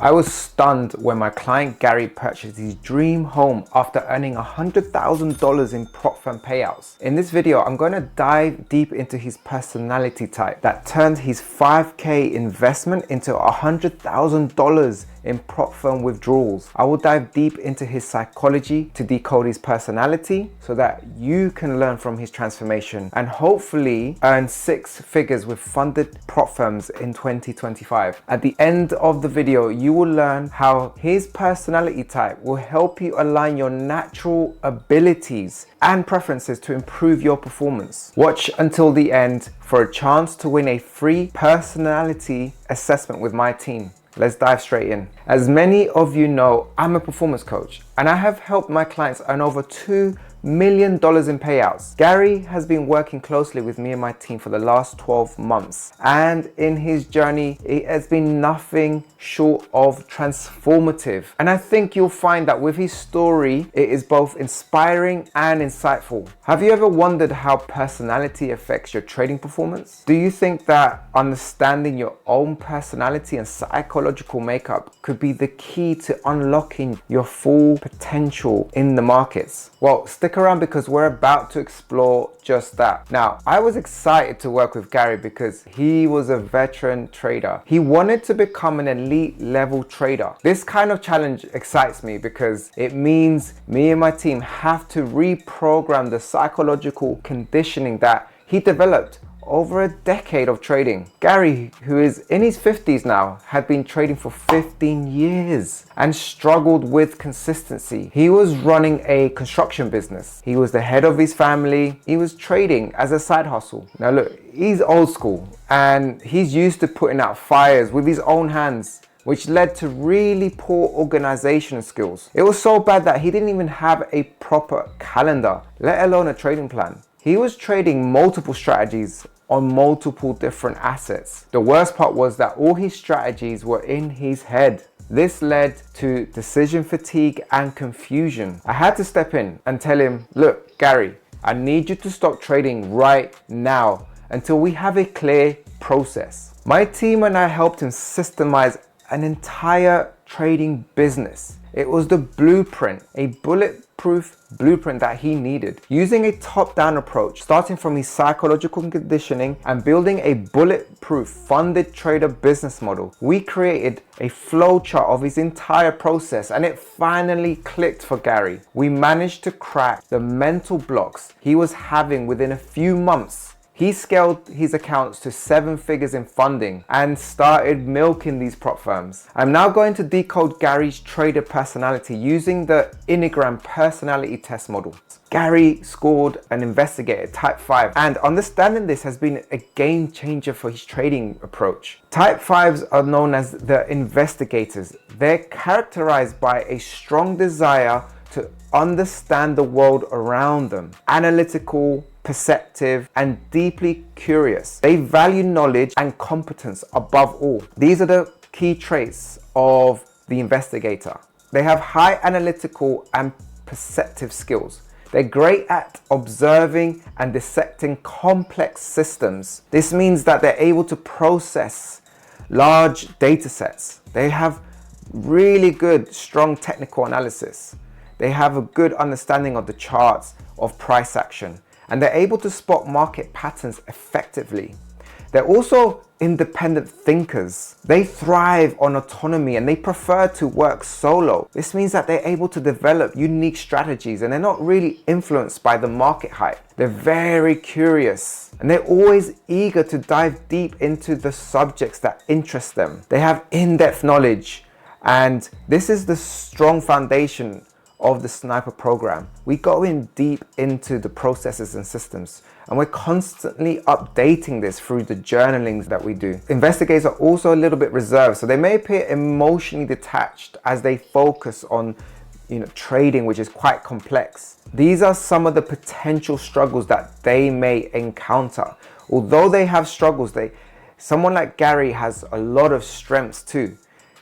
I was stunned when my client Gary purchased his dream home after earning $100,000 in prop firm payouts. In this video, I'm going to dive deep into his personality type that turned his $5K investment into $100,000 in prop firm withdrawals. I will dive deep into his psychology to decode his personality so that you can learn from his transformation and hopefully earn six figures with funded prop firms in 2025. At the end of the video, you will learn how his personality type will help you align your natural abilities and preferences to improve your performance. Watch until the end for a chance to win a free personality assessment with my team. Let's dive straight in. As many of you know, I'm a performance coach and I have helped my clients earn over $2 million in payouts. Gary has been working closely with me and my team for the last 12 months. And in his journey, it has been nothing short of transformative. And I think you'll find that with his story, it is both inspiring and insightful. Have you ever wondered how personality affects your trading performance? Do you think that understanding your own personality and psychological makeup could be the key to unlocking your full potential in the markets? Well, stick around because we're about to explore just that. Now, I was excited to work with Gary because he was a veteran trader. He wanted to become an elite level trader. This kind of challenge excites me because it means me and my team have to reprogram the psychological conditioning that he developed over a decade of trading. Gary, who is in his 50s now, had been trading for 15 years and struggled with consistency. He was running a construction business. He was the head of his family. He was trading as a side hustle. Now look, he's old school and he's used to putting out fires with his own hands, which led to really poor organization skills. It was so bad that he didn't even have a proper calendar, let alone a trading plan. He was trading multiple strategies on multiple different assets. The worst part was that all his strategies were in his head. This led to decision fatigue and confusion. I had to step in and tell him, look, Gary, I need you to stop trading right now until we have a clear process. My team and I helped him systemize an entire trading business. It was the blueprint, a bulletproof blueprint that he needed. Using a top-down approach, starting from his psychological conditioning and building a bulletproof funded trader business model, we created a flowchart of his entire process and it finally clicked for Gary. We managed to crack the mental blocks he was having within a few months. He scaled his accounts to 7 figures in funding and started milking these prop firms. I'm now going to decode Gary's trader personality using the Enneagram personality test model. Gary scored an Investigator-Type 5 and understanding this has been a game changer for his trading approach. Type 5s are known as the investigators. They're characterized by a strong desire to understand the world around them, analytical, perceptive, and deeply curious. They value knowledge and competence above all. These are the key traits of the investigator. They have high analytical and perceptive skills. They're great at observing and dissecting complex systems. This means that they're able to process large data sets. They have really good, strong technical analysis. They have a good understanding of the charts of price action, and they're able to spot market patterns effectively. They're also independent thinkers. They thrive on autonomy and they prefer to work solo. This means that they're able to develop unique strategies and they're not really influenced by the market hype. They're very curious and they're always eager to dive deep into the subjects that interest them. They have in-depth knowledge, and this is the strong foundation of the Sniper program. We go in deep into the processes and systems, and we're constantly updating this through the journalings that we do. Investigators are also a little bit reserved, so they may appear emotionally detached as they focus on trading, which is quite complex. These are some of the potential struggles that they may encounter. Although they have struggles, someone like Gary has a lot of strengths too.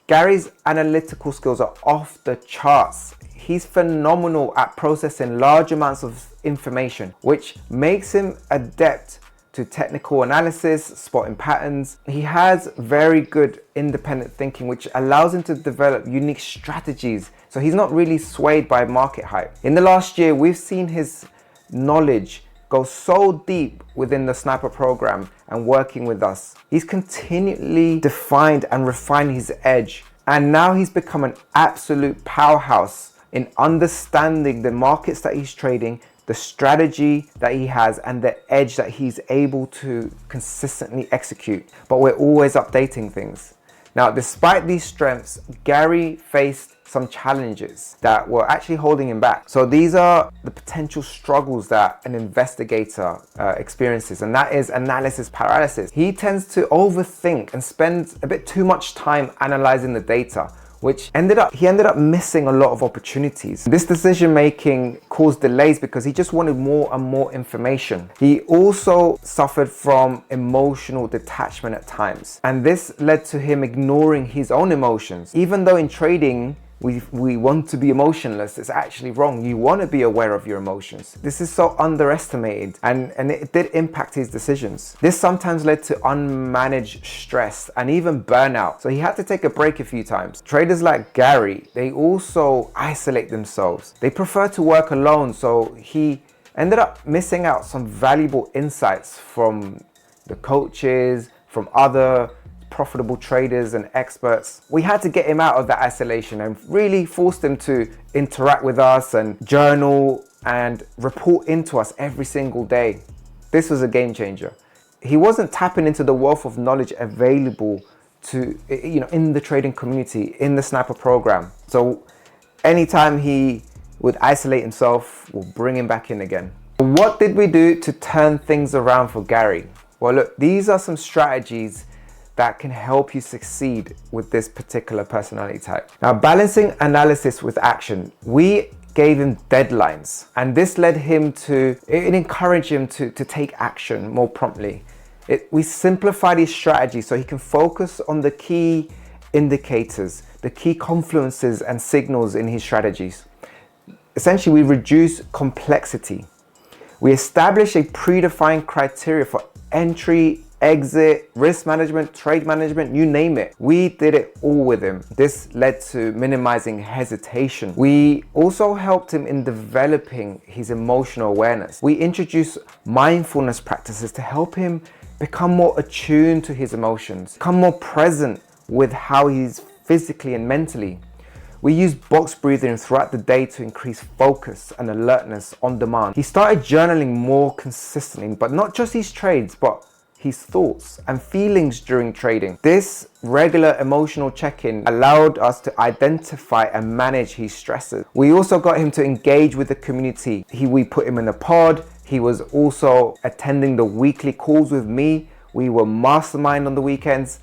Gary's analytical skills are off the charts. He's phenomenal at processing large amounts of information, which makes him adept to technical analysis, spotting patterns. He has very good independent thinking, which allows him to develop unique strategies. So he's not really swayed by market hype. In the last year, we've seen his knowledge go so deep within the sniper program and working with us. He's continually defined and refined his edge. And now he's become an absolute powerhouse in understanding the markets that he's trading, the strategy that he has, and the edge that he's able to consistently execute. But we're always updating things. Now, despite these strengths, Gary faced some challenges that were actually holding him back. So these are the potential struggles that an investigator experiences, and that is analysis paralysis. He tends to overthink and spend a bit too much time analyzing the data, which he ended up missing a lot of opportunities. This decision making caused delays because he just wanted more and more information. He also suffered from emotional detachment at times, and this led to him ignoring his own emotions. Even though in trading, we want to be emotionless, it's actually wrong. You want to be aware of your emotions. This is so underestimated, and it did impact his decisions. This sometimes led to unmanaged stress and even burnout. So he had to take a break a few times. Traders like Gary, they also isolate themselves. They prefer to work alone, so he ended up missing out some valuable insights from the coaches, from other profitable traders and experts. We had to get him out of that isolation and really forced him to interact with us and journal and report into us every single day. This was a game changer. He wasn't tapping into the wealth of knowledge available to, in the trading community, in the sniper program. So anytime he would isolate himself, we'll bring him back in again. What did we do to turn things around for Gary? Well, look, these are some strategies that can help you succeed with this particular personality type. Now, balancing analysis with action, we gave him deadlines, and this led him to, it encouraged him to take action more promptly. We simplified his strategy so he can focus on the key indicators, the key confluences and signals in his strategies. Essentially, we reduce complexity. We establish a predefined criteria for entry, exit, risk management, trade management, you name it. We did it all with him. This led to minimizing hesitation. We also helped him in developing his emotional awareness. We introduced mindfulness practices to help him become more attuned to his emotions, become more present with how he's physically and mentally. We used box breathing throughout the day to increase focus and alertness on demand. He started journaling more consistently, but not just his trades, but his thoughts and feelings during trading. This regular emotional check-in allowed us to identify and manage his stresses. We also got him to engage with the community. We put him in a pod. He was also attending the weekly calls with me. We were mastermind on the weekends.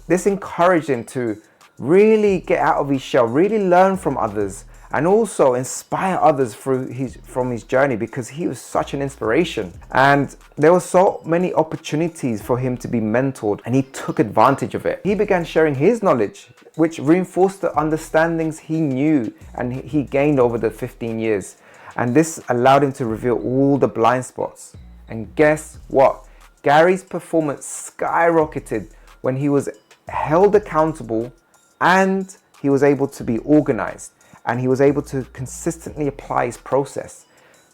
This encouraged him to really get out of his shell, really learn from others, and also inspire others from his journey, because he was such an inspiration. And there were so many opportunities for him to be mentored, and he took advantage of it. He began sharing his knowledge, which reinforced the understandings he knew and he gained over the 15 years. And this allowed him to reveal all the blind spots. And guess what? Gary's performance skyrocketed when he was held accountable, and he was able to be organized, and he was able to consistently apply his process.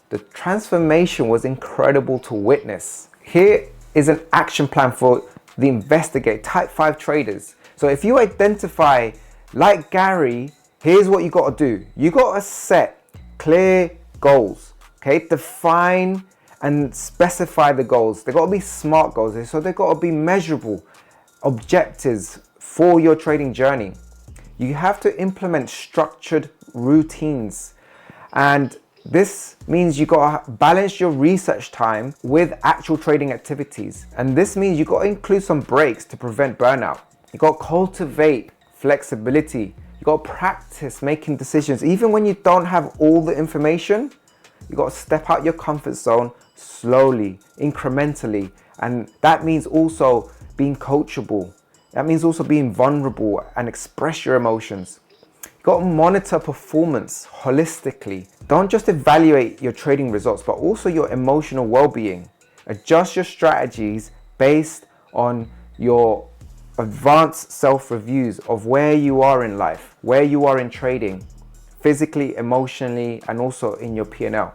The transformation was incredible to witness. Here is an action plan for the Investigator-Type 5 traders. So if you identify like Gary, here's what you got to do. You got to set clear goals, okay? Define and specify the goals. They've got to be SMART goals, so they've got to be measurable objectives for your trading journey. You have to implement structured routines, and this means you got to balance your research time with actual trading activities, and this means you got to include some breaks to prevent burnout. You got to cultivate flexibility. You got to practice making decisions even when you don't have all the information. You got to step out your comfort zone slowly, incrementally, and that means also being coachable. That means also being vulnerable and express your emotions. You got to monitor performance holistically. Don't just evaluate your trading results, but also your emotional well-being. Adjust your strategies based on your advanced self-reviews of where you are in life, where you are in trading, physically, emotionally, and also in your P&L.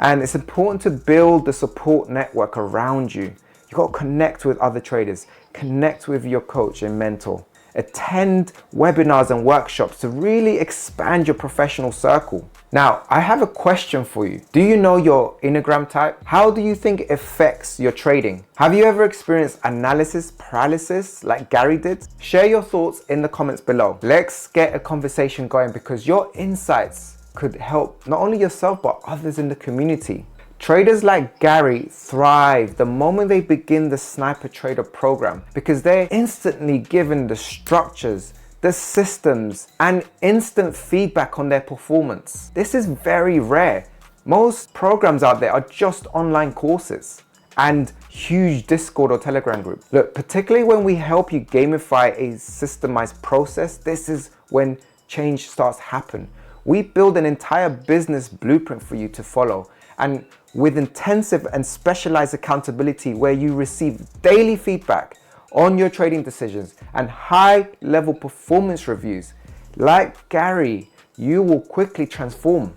And it's important to build the support network around you. You got to connect with other traders, connect with your coach and mentor, attend webinars and workshops to really expand your professional circle. Now, I have a question for you. Do you know your Enneagram type? How do you think it affects your trading? Have you ever experienced analysis paralysis like Gary did? Share your thoughts in the comments below. Let's get a conversation going because your insights could help not only yourself but others in the community. Traders like Gary thrive the moment they begin the Sniper Trader program because they're instantly given the structures, the systems, and instant feedback on their performance. This is very rare. Most programs out there are just online courses and huge Discord or Telegram group. Look, particularly when we help you gamify a systemized process, this is when change starts to happen. We build an entire business blueprint for you to follow, and with intensive and specialized accountability where you receive daily feedback on your trading decisions and high-level performance reviews. Like Gary, you will quickly transform.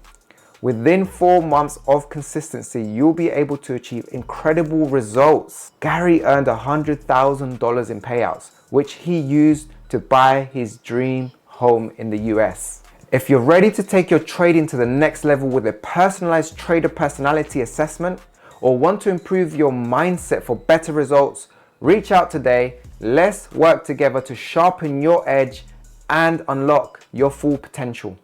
Within 4 months of consistency, you'll be able to achieve incredible results. Gary earned $100,000 in payouts, which he used to buy his dream home in the US. If you're ready to take your trading to the next level with a personalized trader personality assessment, or want to improve your mindset for better results, reach out today. Let's work together to sharpen your edge and unlock your full potential.